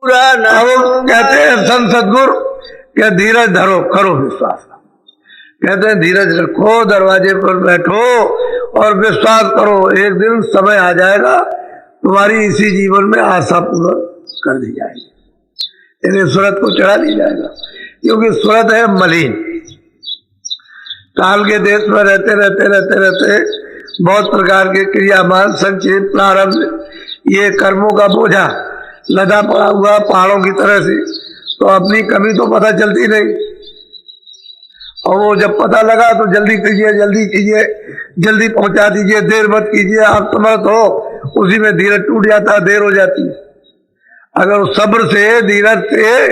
अब कहते हैं संत सदगुरु क्या धीरज धरो, करो विश्वास। कहते हैं धीरज रखो, दरवाजे पर बैठो और विश्वास करो, एक दिन समय आ जाएगा तुम्हारी इसी जीवन में आशा पूर्ण कर दी जाएगी, यानी सूरत को चढ़ा दी जाएगा। क्योंकि सूरत है मलिन, काल के देश में रहते रहते रहते रहते बहुत प्रकार के क्रियामान संक्षेप प्रारंभ ये कर्मों का बोझा लदा पड़ा हुआ पहाड़ों की तरह से, तो अपनी कमी तो पता चलती नहीं। और वो जब पता लगा तो जल्दी कीजिए, जल्दी कीजिए, जल्दी पहुंचा दीजिए, देर मत कीजिए, आप समर्थ हो, उसी में धीरज टूट जाता, देर हो जाती है। अगर सब्र से धीरज से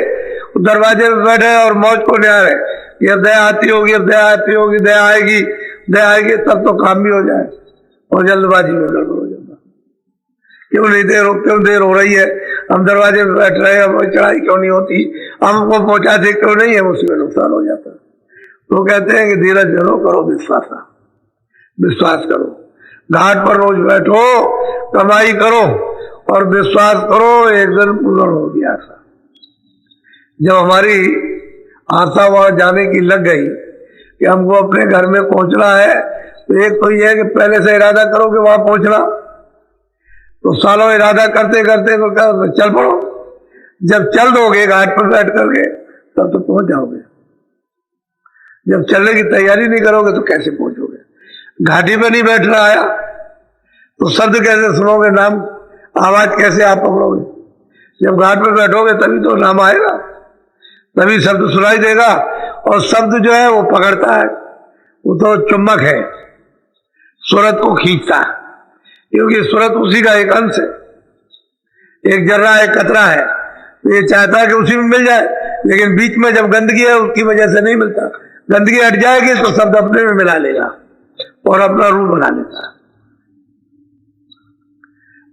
दरवाजे में बैठे और मौज को निहारे, ये दया आती होगी, अब दया आती होगी, दया आएगी, दया आएगी, तब तो काम भी हो जाए। और जल्दबाजी में गड़बड़ हो जाता, क्यों नहीं देर हो रही है, हम दरवाजे में बैठ रहे हैं, हम चढ़ाई क्यों नहीं होती, हमको पहुंचाते क्यों नहीं है, उसी में नुकसान हो जाता है। तो कहते हैं कि धीरज धरो, करो विश्वास करो, घाट पर रोज बैठो, कमाई करो और विश्वास करो, एक दिन पूर्ण होगी आशा। जब हमारी आशा वहां जाने की लग गई कि हमको अपने घर में पहुंचना है, तो एक तो यह है कि पहले से इरादा करो कि वहां पहुंचना, तो सालों इरादा करते करते तो चल पड़ो। जब चल दोगे घाट पर बैठ करके तब तो पहुंच जाओगे, जब चलने की तैयारी नहीं करोगे तो कैसे पहुंचोगे। घाटी पे नहीं बैठना आया तो शब्द कैसे सुनोगे, नाम आवाज कैसे आप पकड़ोगे। जब घाट पर बैठोगे तभी तो नाम आएगा, तभी शब्द सुनाई देगा। और शब्द जो है वो पकड़ता है, वो तो चुम्बक है, सूरत को खींचता है, क्योंकि सूरत उसी का एक अंश है, एक जर्रा है, कतरा है, तो ये चाहता है कि उसी में मिल जाए, लेकिन बीच में जब गंदगी है उसकी वजह से नहीं मिलता। गंदगी हट जाएगी तो शब्द अपने में मिला लेगा और अपना रूप बना लेता है।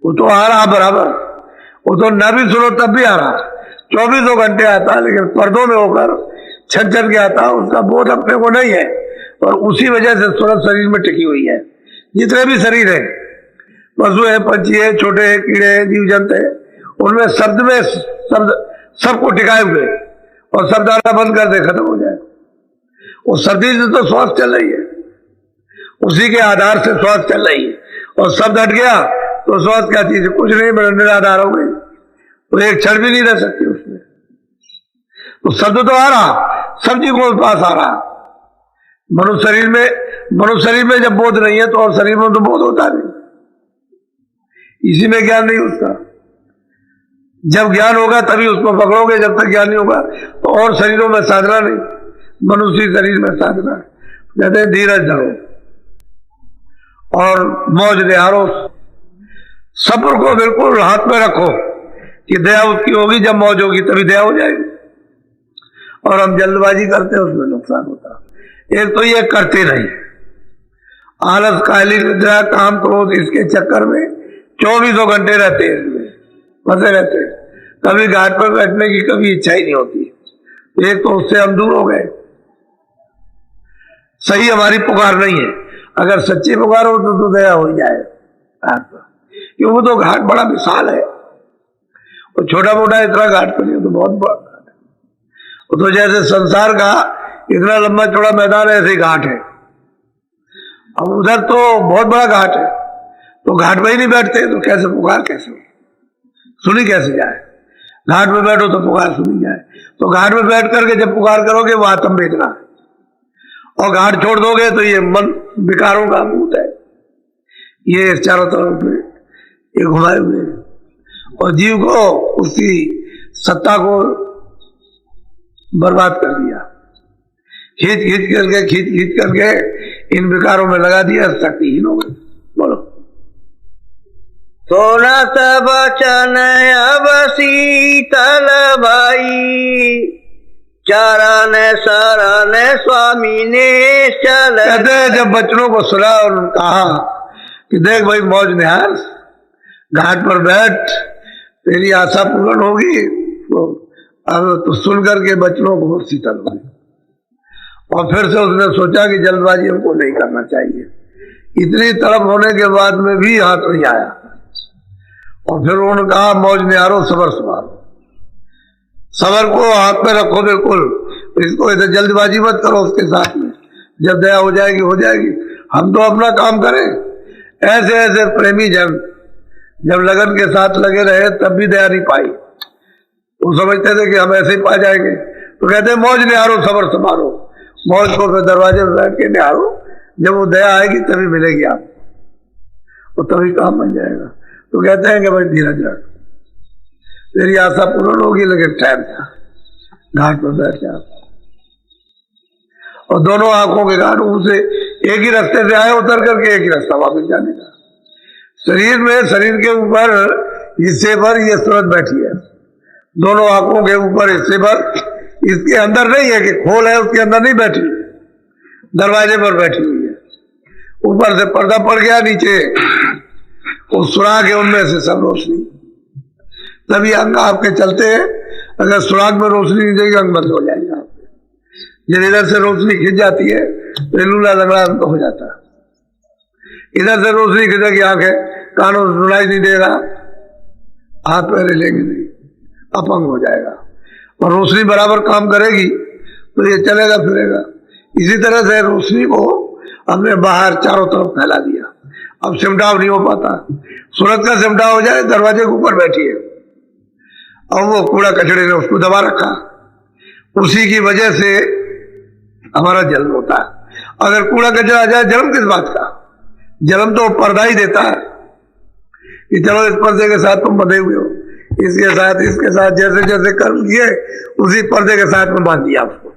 वो तो आ रहा बराबर, वो तो न भी सुनो तब भी आ रहा, 24 घंटे आता, लेकिन पर्दों में होकर छन छन के आता, उसका बोध अपने को नहीं है। और उसी वजह से सूरत शरीर में टिकी हुई है। जितने भी शरीर है, पशु है, पंछी है, छोटे है, कीड़े है, जीव जंतु है, उनमें शब्द में शब्द सबको टिकाए हुए, और शब्द आना बंद कर दे खत्म हो जाए। वो शब्द से तो श्वास चल रही है, उसी के आधार से श्वास चल रही है, और शब्द हट गया तो श्वास क्या चीज है, कुछ नहीं, निराधार हो गई, तो एक क्षण भी नहीं रह सकती उसमें। तो शब्द तो आ रहा, सब चीजों के पास आ रहा। मनुष्य शरीर में जब बोध नहीं है तो और शरीर में तो बोध होता नहीं, इसी में ज्ञान नहीं उसका। जब ज्ञान होगा तभी उसको पकड़ोगे, जब तक ज्ञान नहीं होगा तो और शरीरों में साधना नहीं, मनुष्य शरीर में साधना। कहते हैं धीरज धरो और मौज निहारो, सब्र को बिल्कुल हाथ में रखो कि दया उसकी होगी, जब मौज होगी तभी दया हो जाएगी। और हम जल्दबाजी करते हैं, उसमें नुकसान होता। एक तो ये करते नहीं, आलस, काली, निद्रा, काम, क्रोध, इसके चक्कर में 24 घंटे रहते हैं, फंसे रहते हैं। कभी घाट पर बैठने की कभी इच्छा ही नहीं होती। एक तो उससे हम दूर हो गए, सही हमारी पुकार नहीं है। अगर सच्ची पुकार हो तो दया हो ही जाए घाट पर, क्योंकि वो तो घाट बड़ा विशाल है, और छोटा मोटा इतना घाट पर नहीं, तो बहुत बड़ा घाट है। वो तो जैसे संसार का इतना लंबा चौड़ा मैदान है, ऐसे घाट है। अब उधर तो बहुत बड़ा घाट है, तो घाट में ही नहीं बैठते तो कैसे पुकार कैसे सुनी कैसे जाए। घाट में बैठो तो पुकार सुनी जाए। तो घाट में बैठ करके जब पुकार करोगे वो आत्म वेदना है, और घाट छोड़ दोगे तो ये मन विकारों का भूत है, ये चारों तरफ में ये घुमाए हुए, और जीव को उसकी सत्ता को बर्बाद कर दिया, खींच करके इन विकारों में लगा दिया, शक्तिहीन हो गए। बोलो। सुनत बचन अब शीतल भाई, चरण शरण स्वामी ने चल। कहते हैं जब बच्चों को सुना और कहा कि देख भाई मौज निहार, घाट पर बैठ, तेरी आशा पूर्ण होगी, तो अब तो सुन करके बच्चों को शीतल हुई। और फिर से उसने सोचा कि जल्दबाजी हमको नहीं करना चाहिए। इतनी तड़प होने के बाद में भी हाथ नहीं आया, और फिर उन्होंने कहा मौज निहारो, सबर संभालो। सबर को हाथ में रखो बिल्कुल, इसको इधर जल्दबाजी मत करो उसके साथ में, जब दया हो जाएगी हो जाएगी, हम तो अपना काम करें। ऐसे ऐसे प्रेमी जन जब लगन के साथ लगे रहे तब भी दया नहीं पाई। वो समझते थे कि हम ऐसे ही पा जाएंगे, तो कहते हैं मौज निहारो सबर संभालो। मौज को फिर दरवाजे में बैठ के निहारो, जब वो दया आएगी तभी मिलेगी आप, तो तभी काम बन जाएगा। तो कहते हैं कि भाई धीरज रख, तेरी आशा पूर्ण होगी, लेकिन टाइम था, घाट पर बैठ जा। और दोनों आंखों के घाट से एक ही रास्ते से आए उतर करके, एक ही रास्ता वापस जाने का। शरीर में, शरीर के ऊपर हिस्से पर ये सूरत बैठी है, दोनों आंखों के ऊपर हिस्से पर, इसके अंदर नहीं है कि खोल है, उसके अंदर नहीं बैठी, दरवाजे पर बैठी हुई है। ऊपर से पर्दा पड़ गया, नीचे वो सुराग है, उनमें से सब रोशनी, तभी अंग आपके चलते हैं। अगर सुराग में रोशनी नहीं देगी अंग बंद हो जाएगा आपके। जब इधर से रोशनी खिंच जाती है तो लूला लगड़ा अंग हो जाता है। इधर से रोशनी खिंचेगी, आंखें कानों से सुनाई नहीं देगा, हाथ पैर हिलेंगे नहीं, अपंग हो जाएगा। और रोशनी बराबर काम करेगी तो ये चलेगा फिरेगा। इसी तरह से रोशनी को हमने बाहर चारों तरफ फैला दिया, अब सिमटाव नहीं हो पाता। सूरत का सिमटाव हो जाए, दरवाजे के ऊपर बैठी है और वो कूड़ा कचड़े ने उसको दबा रखा, उसी की वजह से हमारा जन्म होता है। अगर कूड़ा कचरा आ जाए, जन्म किस बात का? जन्म तो पर्दा ही देता है कि चलो इस पर्दे के साथ तुम बंधे हुए हो, इसके साथ जैसे जैसे कर्म किए उसी पर्दे के साथ में बांध दिया आपको,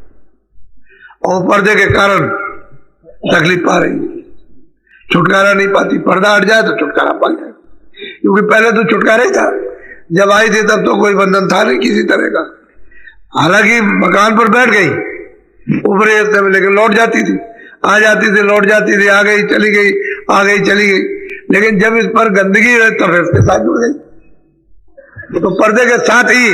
और पर्दे के कारण तकलीफ पा रही है, छुटकारा नहीं पाती। पर्दा हट जाए तो छुटकारा पा जाए, क्योंकि पहले तो छुटकारा ही था, जब आई थी तब तो कोई बंधन था नहीं किसी तरह का। हालांकि मकान पर बैठ गई ऊपरी हिस्से में, लेकिन लौट जाती थी, आ जाती थी, लौट जाती थी, आ गई चली गई, आ गई चली गई। लेकिन जब इस पर गंदगी है तो फिर इसके साथ जुड़ गई, तो पर्दे के साथ ही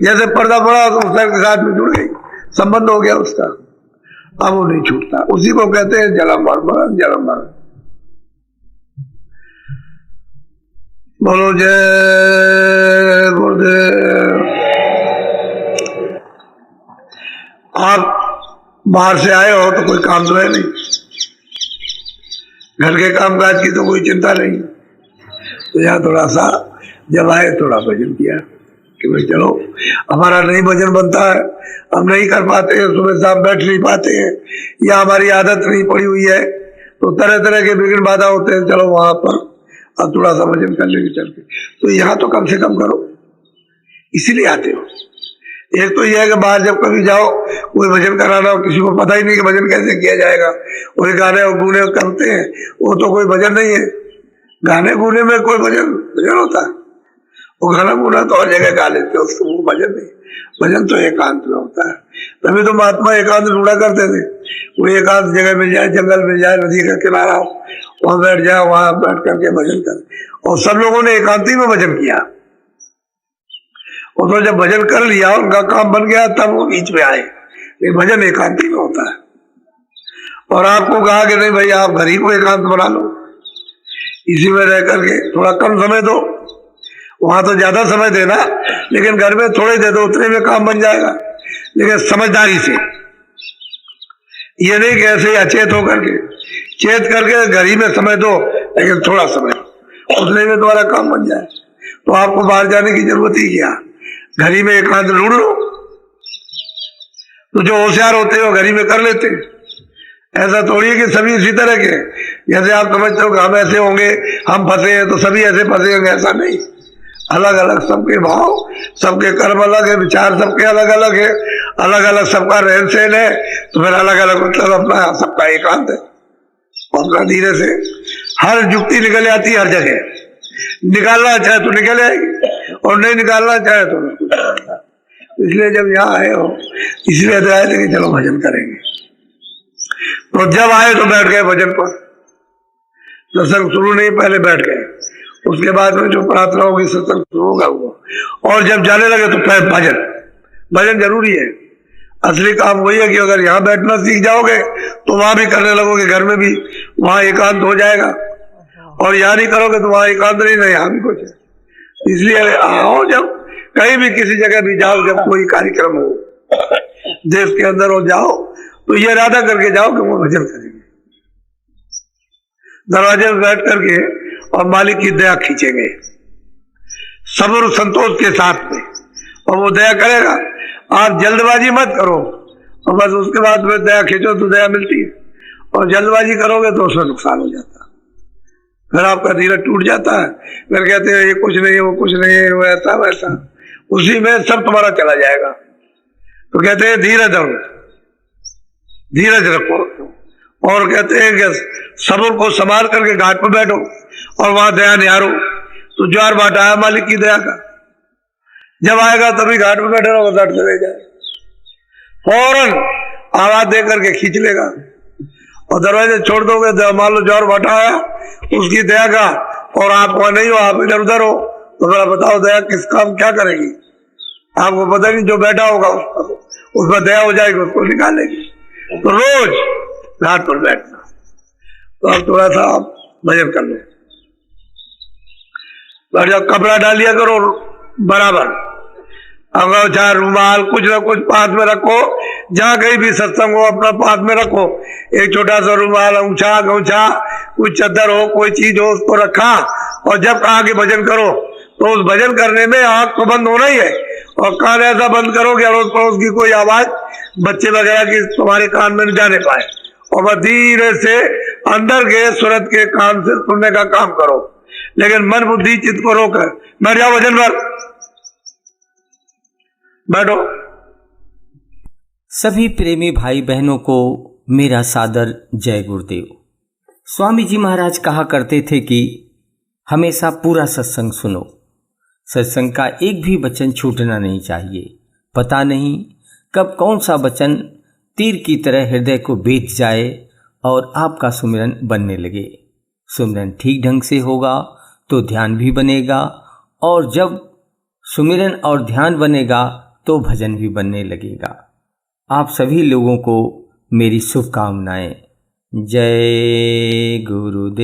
जैसे पर्दा पड़ा तो उसके साथ में जुड़ गई, संबंध हो गया उसका, अब वो नहीं छूटता। उसी को कहते हैं जन्म मरण, जन्म मरण। बोलो जय गुरुदेव। आप बाहर से आए हो तो कोई काम तो है नहीं, घर के कामकाज की तो कोई चिंता नहीं, तो यहाँ थोड़ा सा जब आए थोड़ा भजन किया कि भाई चलो, हमारा नहीं भजन बनता है, हम नहीं कर पाते हैं, सुबह शाम बैठ नहीं पाते हैं, या हमारी आदत नहीं पड़ी हुई है, तो तरह तरह के विघ्न बाधा होते हैं। चलो वहां पर अब थोड़ा सा भजन कर लेंगे चल के, तो यहाँ तो कम से कम करो, इसीलिए आते हो। एक तो यह है कि बाहर जब कभी जाओ, कोई भजन कराना हो, किसी को पता ही नहीं कि भजन कैसे किया जाएगा, वही गाने और गूने करते हैं, वो तो कोई भजन नहीं है। गाने गूने में कोई भजन होता है? वो गाना गुना तो हर जगह गा लेते हैं, उसको वो भजन नहीं। भजन तो एकांत में होता है, तभी तो महात्मा एकांत ढूंढा करते थे। वो एकांत जगह मिल जाए, जंगल मिल जाए, नदी का किनारा हो, वहां बैठ जाए, वहां बैठ करके भजन कर। और सब लोगों ने एकांती में भजन किया, और तो जब भजन कर लिया, उनका काम बन गया, तब वो बीच में आए। ये भजन एकांती में होता है। और आपको कहा कि नहीं भाई आप घर ही को एकांत बना लो, इसी में रह करके थोड़ा कम समय दो, वहां तो ज्यादा समय देना, लेकिन घर में थोड़े दे दो, उतने में काम बन जाएगा। लेकिन समझदारी से, ये नहीं कि ऐसे ही अचेत होकर के, चेत करके घर ही में समय दो, लेकिन थोड़ा समय, उतने में तुम्हारा काम बन जाए। तो आपको बाहर जाने की जरूरत ही क्या, घर ही में एकांत ढूंढ लो। तो जो होशियार होते हैं वो घर ही में कर लेते हैं। ऐसा थोड़ी है कि सभी इसी तरह के, जैसे आप समझते हो कि हम ऐसे होंगे, हम फंसे हैं तो सभी ऐसे फंसे होंगे, ऐसा नहीं। अलग अलग सबके भाव, सबके कर्म अलग है, विचार सबके अलग अलग है, अलग अलग सबका रहन सहन है, तो फिर अलग अलग मतलब अपना सबका एकांत है। अपना धीरे से हर युक्ति निकल आती है, हर जगह निकालना चाहे तो निकल आएगी, और नहीं निकालना चाहे तो नहीं। इसलिए जब यहाँ आए हो, इसलिए तो आए थे कि चलो भजन करेंगे। तो जब आए तो बैठ गए भजन पर, सत्संग शुरू नहीं, पहले बैठ गए, उसके बाद में जो प्रार्थना होगी सत्संग शुरू होगा वो, और जब जाने लगे तो फिर भजन। भजन जरूरी है। असली काम वही है कि अगर यहाँ बैठना सीख जाओगे तो वहां भी करने लगोगे, घर में भी, वहां एकांत हो जाएगा। और यहाँ नहीं करोगे तो वहां एकांत नहीं, यहाँ भी कुछ है। इसलिए आओ, जब कहीं भी किसी जगह भी जाओ, जब कोई कार्यक्रम हो देश के अंदर हो जाओ, तो ये इरादा करके जाओ कि वो भजन करेंगे, दरवाजे में बैठ करके और मालिक की दया खींचेंगे सब्र संतोष के साथ में, और वो दया करेगा। आप जल्दबाजी मत करो और बस उसके बाद में दया खींचो तो दया मिलती है, और जल्दबाजी करोगे तो उसमें नुकसान हो जाता है, फिर आपका धीरज टूट जाता है, फिर कहते हैं ये कुछ नहीं है, वो कुछ नहीं है, वो ऐसा वैसा, उसी में सब तुम्हारा चला जाएगा। तो कहते हैं धीरज रखो, धीरज रखो, और कहते हैं कि सब्र को संभाल करके घाट पर बैठो और वहां दया निहारो। तो ज्वार भाटा है मालिक की दया का, जब आएगा तभी घाट पर बैठे रहो, घाट चले जाए, फौरन आवाज दे करके खींच लेगा, और दरवाजे छोड़ दोगे, मान लो ज्वार भाटा आया उसकी दया का, और आप वहां नहीं हो, आप इधर उधर हो, तो जरा बताओ दया किस काम क्या करेगी? आपको पता नहीं, जो बैठा होगा उस पर दया हो जाएगी, उसको निकालेगी। तो रोज घाट पर बैठना। तो अब थोड़ा सा आप भजन कर लो, बैठ जाओ, कपड़ा डालिया करो बराबर, अंगोछा रुमाल कुछ ना कुछ पास में रखो, जहां कहीं भी सत्संग हो अपना पास में रखो, एक छोटा सा रुमाल, अंगूछा गौछा, कोई चादर हो, कोई चीज हो, उसको रखा, और जब कहा कि भजन करो तो उस भजन करने में आंख तो बंद होना ही है, और कान ऐसा बंद करो कि अड़ोस पड़ोस की कोई आवाज बच्चे वगैरह की तुम्हारे कान में न जाने पाए, और बस धीरे से अंदर के सूरत के कान से सुनने का काम करो, लेकिन मन बुद्धि चित्त को रोकर बैठ जाओ भजन पर, बैठो। सभी प्रेमी भाई बहनों को मेरा सादर जय गुरुदेव। स्वामी जी महाराज कहा करते थे कि हमेशा पूरा सत्संग सुनो, सत्संग का एक भी वचन छूटना नहीं चाहिए। पता नहीं कब कौन सा वचन तीर की तरह हृदय को बेध जाए और आपका सुमिरन बनने लगे। सुमिरन ठीक ढंग से होगा तो ध्यान भी बनेगा, और जब सुमिरन और ध्यान बनेगा तो भजन भी बनने लगेगा। आप सभी लोगों को मेरी शुभकामनाएं। जय गुरुदेव।